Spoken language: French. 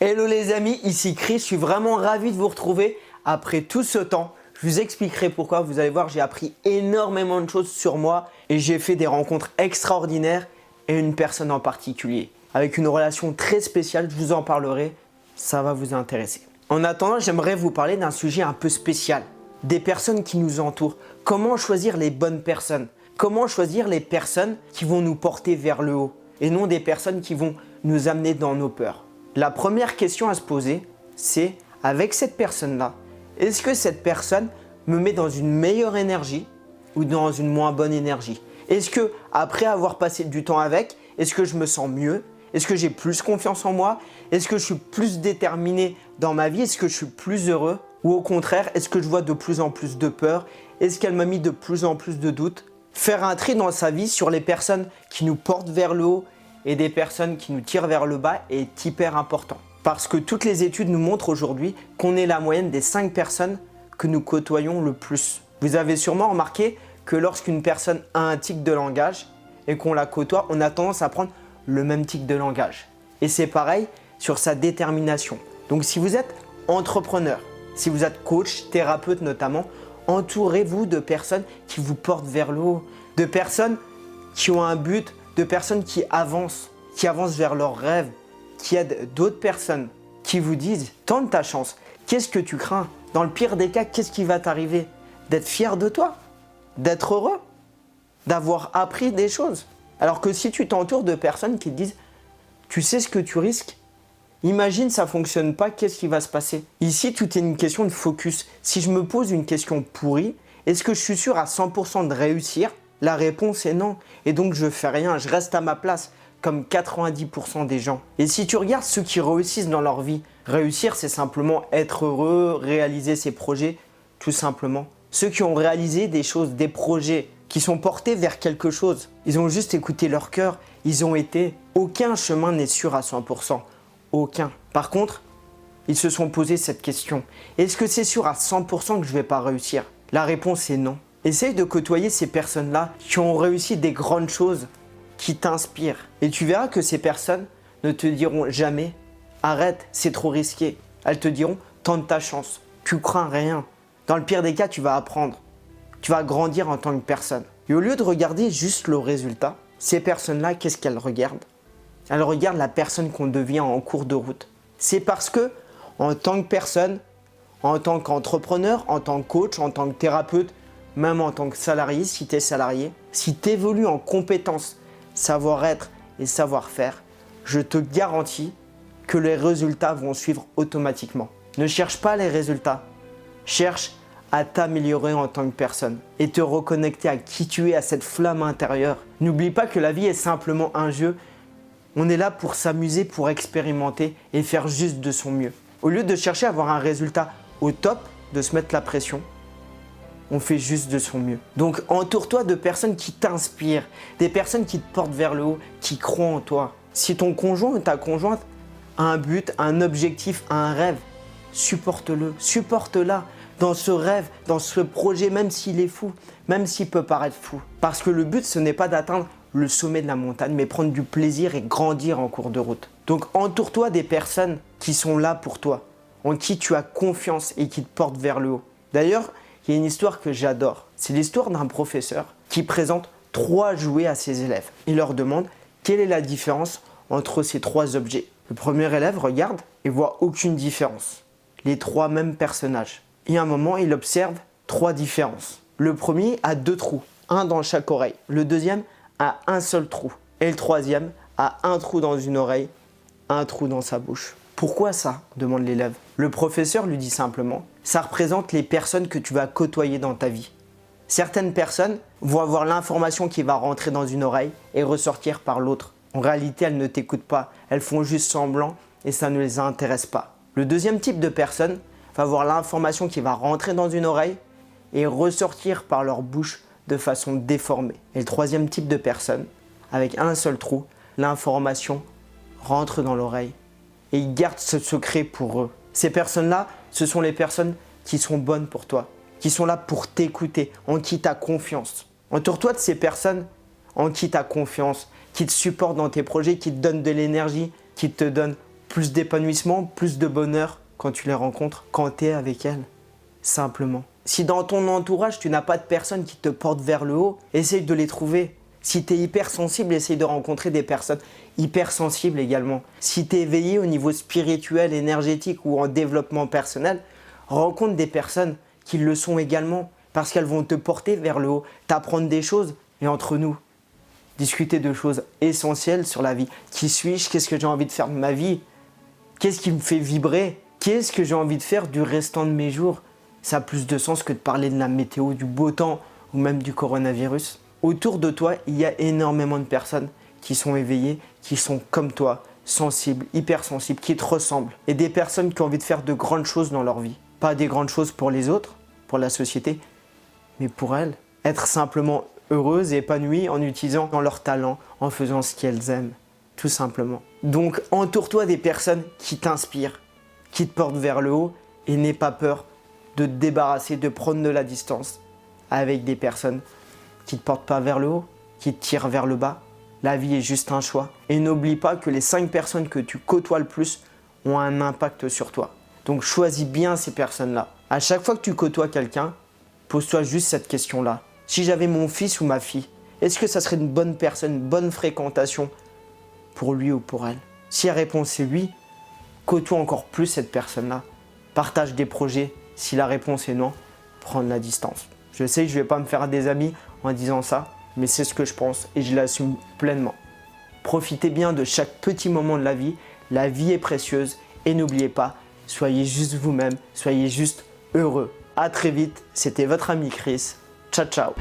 Hello les amis, ici Chris, je suis vraiment ravi de vous retrouver après tout ce temps. Je vous expliquerai pourquoi, vous allez voir, j'ai appris énormément de choses sur moi et j'ai fait des rencontres extraordinaires et une personne en particulier. Avec une relation très spéciale, je vous en parlerai, ça va vous intéresser. En attendant, j'aimerais vous parler d'un sujet un peu spécial, des personnes qui nous entourent. Comment choisir les bonnes personnes? Comment choisir les personnes qui vont nous porter vers le haut et non des personnes qui vont nous amener dans nos peurs? La première question à se poser, c'est avec cette personne-là, est-ce que cette personne me met dans une meilleure énergie ou dans une moins bonne énergie? Est-ce que après avoir passé du temps avec, est-ce que je me sens mieux? Est-ce que j'ai plus confiance en moi? Est-ce que je suis plus déterminé dans ma vie? Est-ce que je suis plus heureux? Ou au contraire, est-ce que je vois de plus en plus de peur? Est-ce qu'elle m'a mis de plus en plus de doutes? Faire un tri dans sa vie sur les personnes qui nous portent vers le haut et des personnes qui nous tirent vers le bas est hyper important. Parce que toutes les études nous montrent aujourd'hui qu'on est la moyenne des 5 personnes que nous côtoyons le plus. Vous avez sûrement remarqué que lorsqu'une personne a un tic de langage et qu'on la côtoie, on a tendance à prendre le même tic de langage. Et c'est pareil sur sa détermination. Donc si vous êtes entrepreneur, si vous êtes coach, thérapeute notamment, entourez-vous de personnes qui vous portent vers le haut, de personnes qui ont un but, de personnes qui avancent vers leurs rêves, qui aident d'autres personnes, qui vous disent « tente ta chance, qu'est-ce que tu crains? Dans le pire des cas, qu'est-ce qui va t'arriver? D'être fier de toi, d'être heureux, d'avoir appris des choses. » Alors que si tu t'entoures de personnes qui te disent « tu sais ce que tu risques? Imagine ça ne fonctionne pas, qu'est-ce qui va se passer ?» Ici, tout est une question de focus. Si je me pose une question pourrie, est-ce que je suis sûr à 100% de réussir? La réponse est non. Et donc, je ne fais rien, je reste à ma place, comme 90% des gens. Et si tu regardes ceux qui réussissent dans leur vie, réussir, c'est simplement être heureux, réaliser ses projets, tout simplement. Ceux qui ont réalisé des choses, des projets, qui sont portés vers quelque chose, ils ont juste écouté leur cœur, ils ont été. Aucun chemin n'est sûr à 100%. Aucun. Par contre, ils se sont posé cette question. Est-ce que c'est sûr à 100% que je ne vais pas réussir? La réponse est non. Essaye de côtoyer ces personnes-là qui ont réussi des grandes choses, qui t'inspirent. Et tu verras que ces personnes ne te diront jamais « arrête, c'est trop risqué ». Elles te diront « tente ta chance, tu crains rien ». Dans le pire des cas, tu vas apprendre. Tu vas grandir en tant que personne. Et au lieu de regarder juste le résultat, ces personnes-là, qu'est-ce qu'elles regardent? Elles regardent la personne qu'on devient en cours de route. C'est parce que, en tant que personne, en tant qu'entrepreneur, en tant que coach, en tant que thérapeute, même en tant que salarié, si tu es salarié, si tu évolues en compétences, savoir-être et savoir-faire, je te garantis que les résultats vont suivre automatiquement. Ne cherche pas les résultats, cherche à t'améliorer en tant que personne et te reconnecter à qui tu es, à cette flamme intérieure. N'oublie pas que la vie est simplement un jeu. On est là pour s'amuser, pour expérimenter et faire juste de son mieux. Au lieu de chercher à avoir un résultat au top, de se mettre la pression, on fait juste de son mieux. Donc entoure-toi de personnes qui t'inspirent, des personnes qui te portent vers le haut, qui croient en toi. Si ton conjoint ou ta conjointe a un but, un objectif, un rêve, supporte-le, supporte-la dans ce rêve, dans ce projet, même s'il est fou, même s'il peut paraître fou. Parce que le but, ce n'est pas d'atteindre le sommet de la montagne, mais prendre du plaisir et grandir en cours de route. Donc entoure-toi des personnes qui sont là pour toi, en qui tu as confiance et qui te portent vers le haut. D'ailleurs, il y a une histoire que j'adore. C'est l'histoire d'un professeur qui présente 3 jouets à ses élèves. Il leur demande quelle est la différence entre ces 3 objets. Le premier élève regarde et voit aucune différence. Les 3 mêmes personnages. Et à un moment, il observe 3 différences. Le premier a 2 trous, un dans chaque oreille. Le deuxième a un seul trou. Et le troisième a un trou dans une oreille, un trou dans sa bouche. Pourquoi ça? Demande l'élève. Le professeur lui dit simplement, ça représente les personnes que tu vas côtoyer dans ta vie. Certaines personnes vont avoir l'information qui va rentrer dans une oreille et ressortir par l'autre. En réalité, elles ne t'écoutent pas, elles font juste semblant et ça ne les intéresse pas. Le deuxième type de personne va avoir l'information qui va rentrer dans une oreille et ressortir par leur bouche de façon déformée. Et le troisième type de personne, avec un seul trou, l'information rentre dans l'oreille et ils gardent ce secret pour eux. Ces personnes-là, ce sont les personnes qui sont bonnes pour toi, qui sont là pour t'écouter, en qui tu as confiance. Entoure-toi de ces personnes en qui tu as confiance, qui te supportent dans tes projets, qui te donnent de l'énergie, qui te donnent plus d'épanouissement, plus de bonheur quand tu les rencontres, quand tu es avec elles, simplement. Si dans ton entourage, tu n'as pas de personnes qui te portent vers le haut, essaye de les trouver. Si tu es hypersensible, essaye de rencontrer des personnes hypersensibles également. Si tu es éveillé au niveau spirituel, énergétique ou en développement personnel, rencontre des personnes qui le sont également parce qu'elles vont te porter vers le haut, t'apprendre des choses et entre nous, discuter de choses essentielles sur la vie. Qui suis-je? Qu'est-ce que j'ai envie de faire de ma vie? Qu'est-ce qui me fait vibrer? Qu'est-ce que j'ai envie de faire du restant de mes jours? Ça a plus de sens que de parler de la météo, du beau temps ou même du coronavirus. Autour de toi, il y a énormément de personnes qui sont éveillées, qui sont comme toi, sensibles, hypersensibles, qui te ressemblent. Et des personnes qui ont envie de faire de grandes choses dans leur vie. Pas des grandes choses pour les autres, pour la société, mais pour elles. Être simplement heureuses et épanouies en utilisant leur talent, en faisant ce qu'elles aiment, tout simplement. Donc entoure-toi des personnes qui t'inspirent, qui te portent vers le haut et n'aie pas peur de te débarrasser, de prendre de la distance avec des personnes qui ne te portent pas vers le haut, qui te tirent vers le bas. La vie est juste un choix. Et n'oublie pas que les 5 personnes que tu côtoies le plus ont un impact sur toi. Donc choisis bien ces personnes-là. À chaque fois que tu côtoies quelqu'un, pose-toi juste cette question-là. Si j'avais mon fils ou ma fille, est-ce que ça serait une bonne personne, une bonne fréquentation pour lui ou pour elle? Si la réponse est oui, côtoie encore plus cette personne-là. Partage des projets. Si la réponse est non, prends de la distance. Je sais que je ne vais pas me faire des amis en disant ça, mais c'est ce que je pense et je l'assume pleinement. Profitez bien de chaque petit moment de la vie est précieuse et n'oubliez pas, soyez juste vous-même, soyez juste heureux. À très vite, c'était votre ami Chris. Ciao ciao.